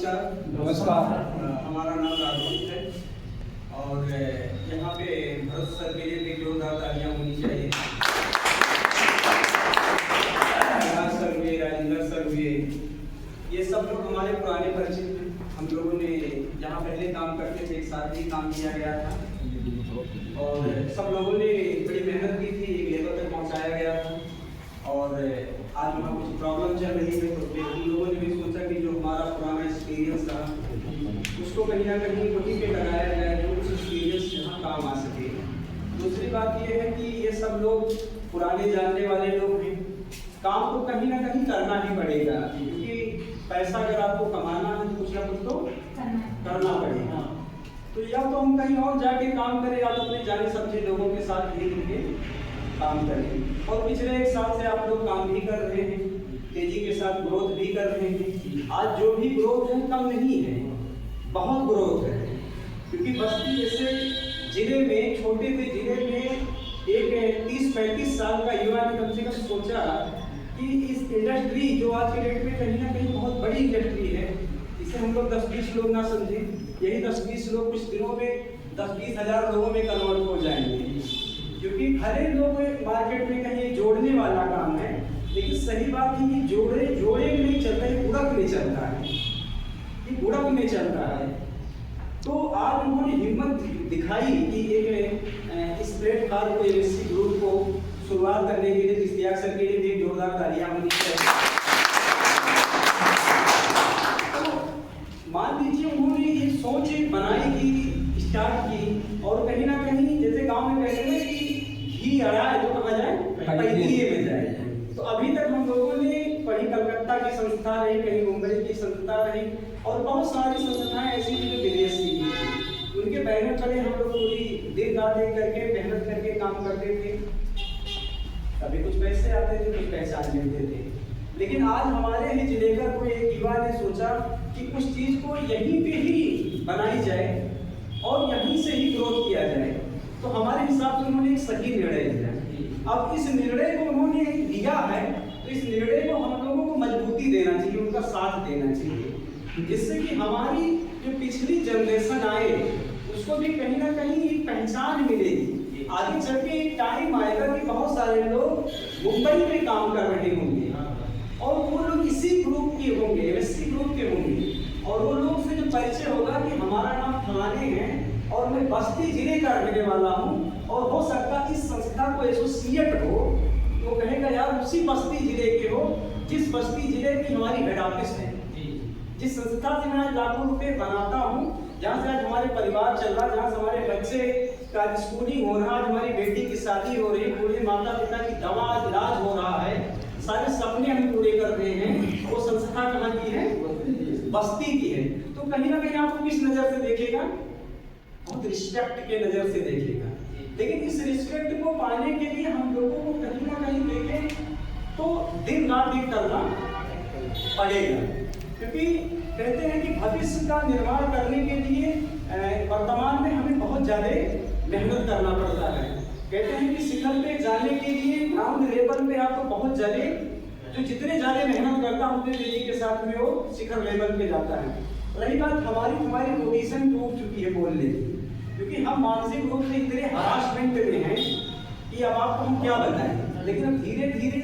नमस्कार। हमारा नाम राघव है और यहाँ पे भरत सर के लिए भी जोरदार तालियां होनी चाहिए। राज सर हुए, राजेंद्र सर हुए, ये सब लोग हमारे पुराने परिचित हैं। हम लोगों ने जहाँ पहले काम करते थे एक साथ ही काम किया गया था और सब लोगों ने बड़ी मेहनत की थी, एक लेवल तक पहुँचाया गया था। और आज वहाँ कुछ प्रॉब्लम चल रही है तो हम लोगों ने भी सोचा कि जो हमारा पुराना एक्सपीरियंस था उसको कहीं ना कहीं वहीं पे लगाया जाए, जो उस एक्सपीरियंस यहाँ काम आ सके। दूसरी बात ये है कि ये सब लोग पुराने जानने वाले लोग हैं, काम को कहीं ना कहीं करना ही पड़ेगा, क्योंकि पैसा अगर आपको कमाना है तो कुछ ना कुछ तो करना पड़ेगा। तो या तो हम कहीं और जाके काम करें या तो अपने जाने समझे लोगों के साथ धीरे धीरे काम करें। और पिछले एक साल से आप लोग काम भी कर रहे हैं, तेजी के साथ ग्रोथ भी कर रहे हैं। आज जो भी ग्रोथ है कम नहीं है, बहुत ग्रोथ है, क्योंकि बस्ती जैसे जिले में, छोटे से जिले में एक 30-35 साल का युवा ने कम से कम सोचा कि इस इंडस्ट्री जो आज के डेट में कहीं ना कहीं बहुत बड़ी इंडस्ट्री है, इसे हम लोग 10-20 लोग ना समझें, यही 10-20 लोग कुछ दिनों में 10-20 हज़ार लोगों में कन्वर्ट हो जाएंगे। क्योंकि हरे लोग मार्केट में कहीं जोड़ने वाला काम है, लेकिन सही बात है कि जोड़े में नहीं चलता है, गुड़क में चलता है, ये गुड़क में चलता है। तो आज उन्होंने हिम्मत दिखाई कि एक इस प्लेटफॉर्म को, एमएससी ग्रुप को शुरुआत करने के लिए इश्तियाक सर के लिए भी जोरदार तालियां होनी चाहिए। तो मान लीजिए उन्होंने ये सोच बनाई की, स्टार्ट की, और कहीं ना कहीं जैसे गांव में कहते हैं कि घी अड़ा है तो कहाँ जाए, पैदीए में जाए। तो अभी तक हम लोगों ने कहीं कलकत्ता की संस्था रही, कहीं मुंबई की संस्था रही, और बहुत सारी संस्थाएं ऐसी जो विदेश की थी, उनके बैनर तले हम लोग पूरी दिन रात एक करके मेहनत करके काम करते थे। कभी कुछ पैसे आते थे, कुछ पहचान मिलते थे। लेकिन आज हमारे ही जिले का कोई एक युवा ने सोचा कि कुछ चीज को यहीं पे ही बनाई जाए और यहीं से ही ग्रोथ किया जाए। तो हमारे हिसाब से उन्होंने एक सही निर्णय लिया। अब इस निर्णय को उन्होंने लिया है तो इस निर्णय को हम लोगों को मजबूती देना चाहिए, उनका साथ देना चाहिए, जिससे कि हमारी जो पिछली जनरेशन आए उसको भी कहीं ना कहीं एक पहचान मिलेगी। आगे चल के एक टाइम आएगा कि बहुत सारे लोग मुंबई में काम कर रहे होंगे और वो लोग इसी ग्रुप के होंगे, एमएससी ग्रुप के होंगे, और वो लोग से जो परिचय होगा कि हमारा नाम फलाने हैं और मैं बस्ती जिले का रहने वाला हूँ, और हो सकता है इस संस्था को एसोसिएट हो तो कहेगा यार उसी बस्ती जिले के हो जिस बस्ती जिले की हमारी हेड ऑफिस है, जिस संस्था से मैं लाखों रुपए बनाता हूँ, जहाँ से आज हमारे परिवार चल रहा है, जहाँ से हमारे बच्चे का स्कूलिंग हो रहा है, हमारी बेटी की शादी हो रही है, पूरे माता पिता की दवा इलाज हो रहा है, सारे सपने हम पूरे कर रहे हैं, वो संस्था कहाँ की है, बस्ती की है। तो कहीं ना कहीं आपको किस नजर से देखेगा, बहुत रिस्पेक्ट के नजर से देखेगा। लेकिन इस रिस्पेक्ट को पाने के लिए हम लोगों को कहीं ना कहीं देखें तो दिन रात एक करना पड़ेगा, क्योंकि कहते हैं कि भविष्य का निर्माण करने के लिए वर्तमान में हमें बहुत ज्यादा मेहनत करना पड़ता है। कहते हैं कि शिखर पे जाने के लिए ग्राउंड लेवल पे आपको बहुत ज्यादा, जो जितने ज्यादा मेहनत करता है उतने तेजी के साथ में वो शिखर लेवल पे जाता है। रही बात हमारी पोजीशन टूट चुकी है बोलने की, क्योंकि हम मानसिक रूप से इतने हरासमेंट में हैं कि अब आपको हम क्या बताएं। लेकिन अब धीरे धीरे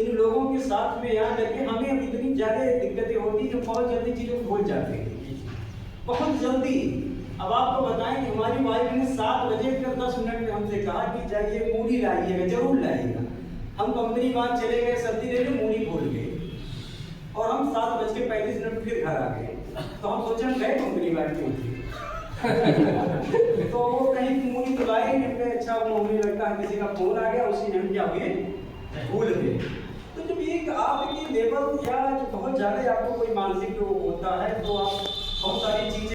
इन लोगों के साथ में यहाँ करके हमें अब इतनी ज्यादा दिक्कतें होती जो बहुत जल्दी चीजों को भूल जाते हैं, बहुत जल्दी। अब आपको बताएं कि हमारी वाइफ ने 7 बजे 10 मिनट में हमसे कहा कि जाइए मूली लाइएगा, जरूर लाइएगा। हम कंपनी बात चले गए, सब्जी ले लो, मूली भूल गए, और हम 7:35 फिर घर आ गए। तो हम सोचे हम गए कंपनी बात पहुंचे तो वो कहीं मूली तो लाए, अच्छा वो हमें लगता है किसी का फोन आ गया, उसी में क्या हुए भूल गए। तो जब एक आपकी लेवल या बहुत ज्यादा आपको कोई मानसिक होता है तो आप बहुत सारी चीजें